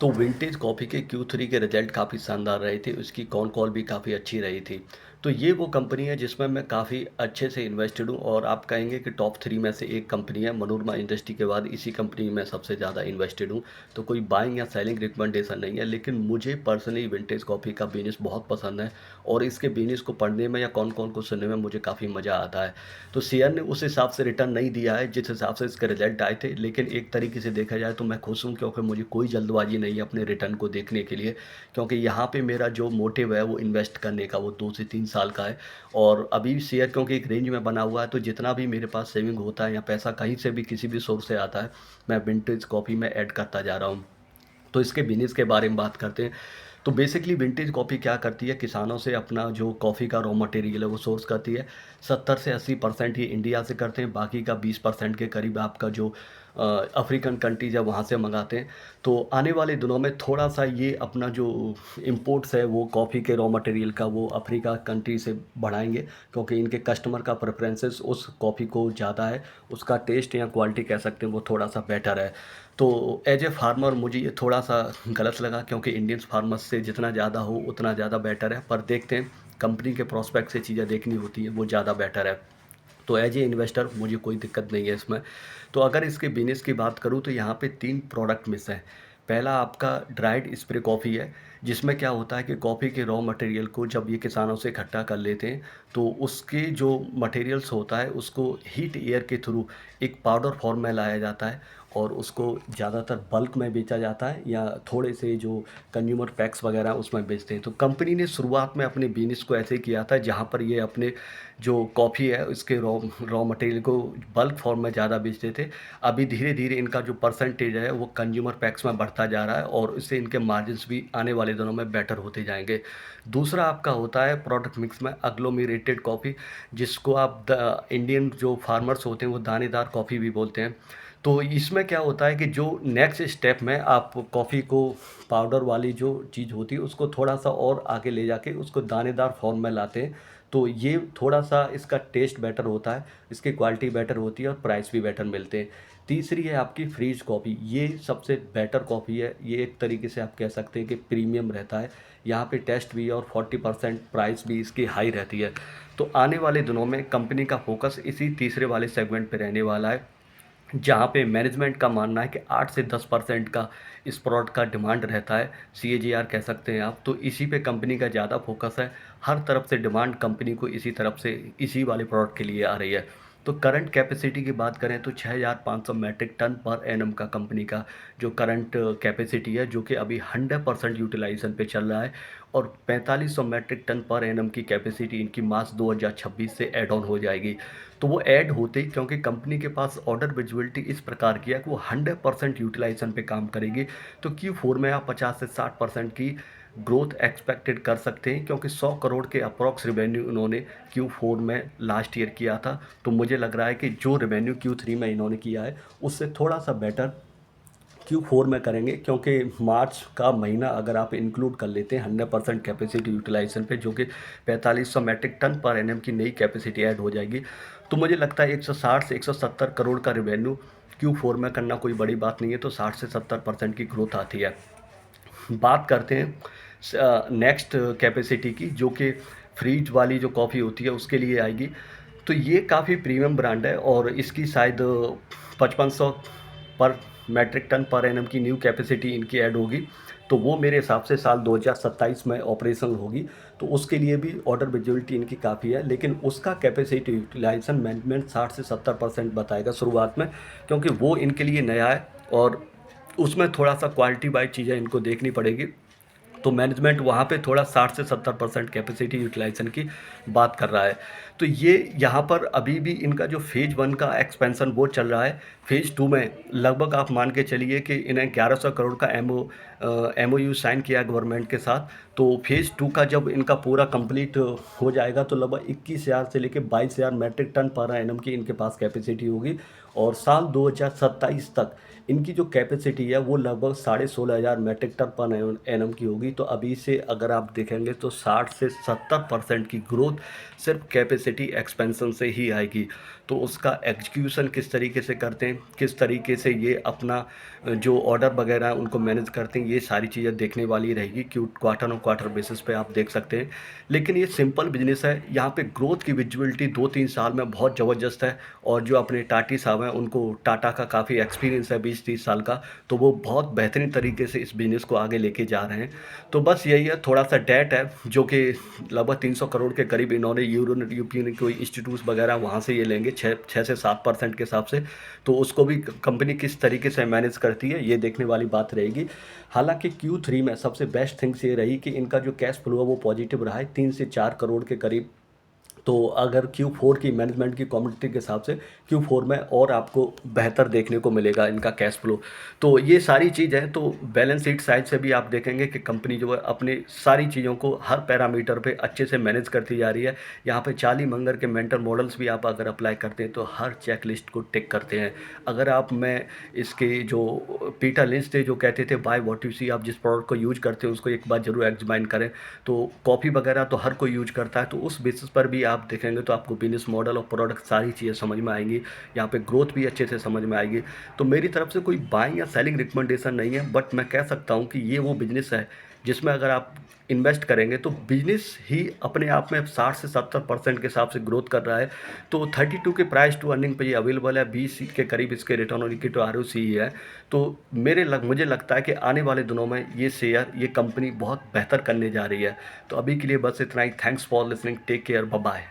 तो vintage coffee के Q3 के रिज़ल्ट काफ़ी शानदार रहे थे, उसकी कॉन कॉल भी काफ़ी अच्छी रही थी। तो ये वो कंपनी है जिसमें मैं काफ़ी अच्छे से इन्वेस्टेड हूँ और आप कहेंगे कि टॉप 3 में से एक कंपनी है, मनोरमा इंडस्ट्री के बाद इसी कंपनी में सबसे ज़्यादा इन्वेस्टेड हूँ। तो कोई बाइंग या सेलिंग रिकमेंडेशन नहीं है, लेकिन मुझे पर्सनली विंटेज कॉफ़ी का बिज़नेस बहुत पसंद है और इसके बिज़नेस को पढ़ने में या कौन-कौन को सुनने में मुझे काफ़ी मज़ा आता है। तो शेयर ने उस हिसाब से रिटर्न नहीं दिया है, जिस हिसाब से इसके रिज़ल्ट आए थे, लेकिन एक तरीके से देखा जाए तो मैं खुश हूँ क्योंकि मुझे कोई जल्दबाज़ी नहीं है अपने रिटर्न को देखने के लिए, क्योंकि यहाँ पे मेरा जो मोटिव है वो इन्वेस्ट करने का वो 2 से 3 साल का है और अभी शेयर क्योंकि एक रेंज में बना हुआ है, तो जितना भी मेरे पास सेविंग होता है या पैसा कहीं से भी किसी भी सोर्स से आता है, मैं विंटेज कॉफ़ी में ऐड करता जा रहा हूँ। तो इसके बिज़नेस के बारे में बात करते हैं। तो बेसिकली विंटेज कॉफ़ी क्या करती है, किसानों से अपना जो कॉफ़ी का रॉ मटेरियल है वो सोर्स करती है। 70 से 80% ये इंडिया से करते हैं, बाकी का 20% के करीब आपका जो अफ्रीकन कंट्रीज़ है वहाँ से मँगाते हैं। तो आने वाले दिनों में थोड़ा-सा ये अपना जो इम्पोर्ट्स है वो कॉफ़ी के रॉ मटेरियल का वो अफ्रीका कंट्री से बढ़ाएँगे, क्योंकि इनके कस्टमर का प्रेफ़रेंसेस उस कॉफ़ी को ज़्यादा है। उसका टेस्ट या क्वालिटी कह सकते हैं वो थोड़ा-सा बेटर है। तो एज़ ए फार्मर मुझे ये थोड़ा-सा गलत लगा, क्योंकि इंडियंस फार्मर्स से जितना ज़्यादा हो उतना ज़्यादा बेटर है। पर देखते हैं, कंपनी के प्रॉस्पेक्ट से चीज़ें देखनी होती हैं, वो ज़्यादा बेटर है। तो एज़ ए इन्वेस्टर मुझे कोई दिक्कत नहीं है इसमें। तो अगर इसके बिज़नेस की बात करूँ तो यहाँ पे 3 प्रोडक्ट मिस हैं। पहला आपका ड्राइड स्प्रे कॉफ़ी है, जिसमें क्या होता है कि कॉफ़ी के रॉ मटेरियल को जब ये किसानों से इकट्ठा कर लेते हैं, तो उसके जो मटेरियल्स होता है उसको हीट एयर के थ्रू एक पाउडर फॉर्म में लाया जाता है और उसको ज़्यादातर बल्क में बेचा जाता है या थोड़े से जो कंज्यूमर पैक्स वगैरह उसमें बेचते हैं। तो कंपनी ने शुरुआत में अपने बिज़नेस को ऐसे किया था, जहाँ पर ये अपने जो कॉफ़ी है उसके रॉ रॉ मटेरियल को बल्क फॉर्म में ज़्यादा बेचते थे। अभी धीरे-धीरे इनका जो परसेंटेज है वो कंज्यूमर पैक्स में बढ़ता जा रहा है और इससे इनके मार्जिन्स भी आने वाले दिनों में बेटर होते जाएँगे। दूसरा आपका होता है प्रोडक्ट मिक्स में एग्लोमेरेटेड कॉफ़ी, जिसको आप द इंडियन जो फार्मर्स होते हैं वो दानेदार कॉफ़ी भी बोलते हैं। तो इसमें क्या होता है कि जो नेक्स्ट स्टेप में आप कॉफ़ी को पाउडर वाली जो चीज़ होती है उसको थोड़ा-सा और आगे ले जाके उसको दानेदार फॉर्म में लाते हैं। तो ये थोड़ा-सा इसका टेस्ट बेटर होता है, इसकी क्वालिटी बेटर होती है और प्राइस भी बेटर मिलते हैं। तीसरी है आपकी फ्रीज़ कॉफ़ी, ये सबसे बेटर कॉफ़ी है। ये एक तरीके से आप कह सकते हैं कि प्रीमियम रहता है। यहाँ पे टेस्ट भी और 40% प्राइस भी इसकी हाई रहती है। तो आने वाले दिनों में कंपनी का फ़ोकस इसी तीसरे वाले सेगमेंट पे रहने वाला है, जहाँ पे मैनेजमेंट का मानना है कि 8 से 10% का इस प्रोडक्ट का डिमांड रहता है, सीएजीआर कह सकते हैं आप। तो इसी पे कंपनी का ज़्यादा फ़ोकस है, हर तरफ से डिमांड कंपनी को इसी तरफ से इसी वाले प्रोडक्ट के लिए आ रही है। तो करंट कैपेसिटी की बात करें तो 6500 मैट्रिक टन पर एनम का कंपनी का जो करंट कैपेसिटी है, जो कि अभी 100% यूटिलाइज़ेशन पे चल रहा है और 4500 मैट्रिक टन पर एनम की कैपेसिटी इनकी मार्च 2026 से ऐड ऑन हो जाएगी। तो वो ऐड होते ही, क्योंकि कंपनी के पास ऑर्डर विजिबिलिटी इस प्रकार की है कि वो 100% यूटिलाइजेशन पे काम करेगी, तो Q4 में आप 50 से 60% की ग्रोथ एक्सपेक्टेड कर सकते हैं, क्योंकि 100 करोड़ के अप्रॉक्स रिवेन्यू इन्होंने Q4 में लास्ट ईयर किया था। तो मुझे लग रहा है कि जो रिवेन्यू Q3 में इन्होंने किया है उससे थोड़ा-सा बेटर Q4 में करेंगे, क्योंकि मार्च का महीना अगर आप इंक्लूड कर लेते हैं 100% कैपेसिटी यूटिलाइजेशन पे, जो कि 4500 मैट्रिक टन पर एनम की नई कैपेसिटी ऐड हो जाएगी, तो मुझे लगता है 160 से 170 करोड़ का रिवेन्यू Q4 में करना कोई बड़ी बात नहीं है। तो 60 से 70% की ग्रोथ आती है। बात करते हैं नेक्स्ट कैपेसिटी की, जो कि फ्रीज वाली जो कॉफ़ी होती है उसके लिए आएगी। तो ये काफ़ी प्रीमियम ब्रांड है और इसकी शायद 5500 पर मैट्रिक टन पर एनम की न्यू कैपेसिटी इनकी ऐड होगी। तो वो मेरे हिसाब से साल 2027 में ऑपरेशनल होगी। तो उसके लिए भी ऑर्डर विजिबिलिटी इनकी काफ़ी है, लेकिन उसका कैपेसिटी यूटिलाइजेशन मैनेजमेंट 60 से 70% बताएगा शुरुआत में, क्योंकि वो इनके लिए नया है और उसमें थोड़ा-सा क्वालिटी वाइज़ चीज़ें इनको देखनी पड़ेगी। तो मैनेजमेंट वहाँ पे थोड़ा 60 से 70% कैपेसिटी यूटिलाइजेशन की बात कर रहा है। तो ये यहाँ पर अभी भी इनका जो फ़ेज़ 1 का एक्सपेंशन वो चल रहा है। फ़ेज़ 2 में लगभग आप मान के चलिए कि इन्हें 1100 करोड़ का एमओयू साइन किया गवर्नमेंट के साथ। तो फ़ेज़ 2 का जब इनका पूरा कंप्लीट हो जाएगा तो लगभग 21,000 से लेके 22,000 मैट्रिक टन पर एनम की इनके पास कैपेसिटी होगी और साल 2027 तक इनकी जो कैपेसिटी है वो लगभग 16,500 मेट्रिक टन पर एनम की होगी। तो अभी से अगर आप देखेंगे तो 60 से 70% की ग्रोथ सिर्फ कैपेसिटी एक्सपेंशन से ही आएगी। तो उसका एग्जीक्यूशन किस तरीके से करते हैं, किस तरीके से ये अपना जो ऑर्डर वगैरह है उनको मैनेज करते हैं, ये सारी चीज़ें देखने वाली रहेगी क्यों क्वार्टर ऑन क्वार्टर बेसिस पे आप देख सकते हैं। लेकिन ये सिंपल बिजनेस है, यहाँ पे ग्रोथ की विजिबिलिटी 2-3 साल में बहुत ज़बरदस्त है। और जो अपने टाटी साहब हैं उनको टाटा का काफ़ी एक्सपीरियंस है 20-30 साल का, तो वो बहुत बेहतरीन तरीके से इस बिज़नेस को आगे लेके जा रहे हैं। तो बस यही है, थोड़ा-सा डेट है जो कि लगभग 300 करोड़ के करीब इन्होंने यूरोपियन कोई इंस्टीट्यूट्स वगैरह वहाँ से ये लेंगे 6 से 7% के हिसाब से। तो उसको भी कंपनी किस तरीके से मैनेज करती है ये देखने वाली बात रहेगी। हालाँकि Q3 में सबसे बेस्ट थिंग्स ये रही कि इनका जो कैश फ्लो है वो पॉजिटिव रहा है 3 से 4 करोड़ के करीब। तो अगर Q4 की मैनेजमेंट की कमेंट्री के हिसाब से Q4 में और आपको बेहतर देखने को मिलेगा इनका कैश फ्लो। तो ये सारी चीज़ है, तो बैलेंस शीट साइड से भी आप देखेंगे कि कंपनी जो है अपनी सारी चीज़ों को हर पैरामीटर पे अच्छे से मैनेज करती जा रही है। यहाँ पे चार्ली मंगर के मेंटर मॉडल्स भी आप अगर अप्लाई करते हैं तो हर चेक लिस्ट को टिक करते हैं। अगर आप मैं इसके जो पीटर लिंच थे जो कहते थे बाय व्हाट यू सी, आप जिस प्रोडक्ट को यूज करते हैं उसको एक बार जरूर एग्जामिन करें। तो कॉफ़ी वगैरह तो हर कोई यूज करता है, तो उस बेसिस पर भी आप देखेंगे तो आपको बिजनेस मॉडल और प्रोडक्ट सारी चीज़ें समझ में आएंगी। यहाँ पे ग्रोथ भी अच्छे से समझ में आएगी। तो मेरी तरफ से कोई बाइंग या सेलिंग रिकमेंडेशन नहीं है, बट मैं कह सकता हूँ कि ये वो बिजनेस है जिसमें अगर आप इन्वेस्ट करेंगे तो बिजनेस ही अपने आप में 60 से 70% के हिसाब से ग्रोथ कर रहा है। तो 32 के प्राइस टू अर्निंग पे ये अवेलेबल है, 20 के करीब इसके रिटर्न ऑन इक्विटी ROC ही है। तो मुझे लगता है कि आने वाले दिनों में ये शेयर ये कंपनी बहुत बेहतर करने जा रही है। तो अभी के लिए बस इतना ही। Thanks for listening, take care, bye bye.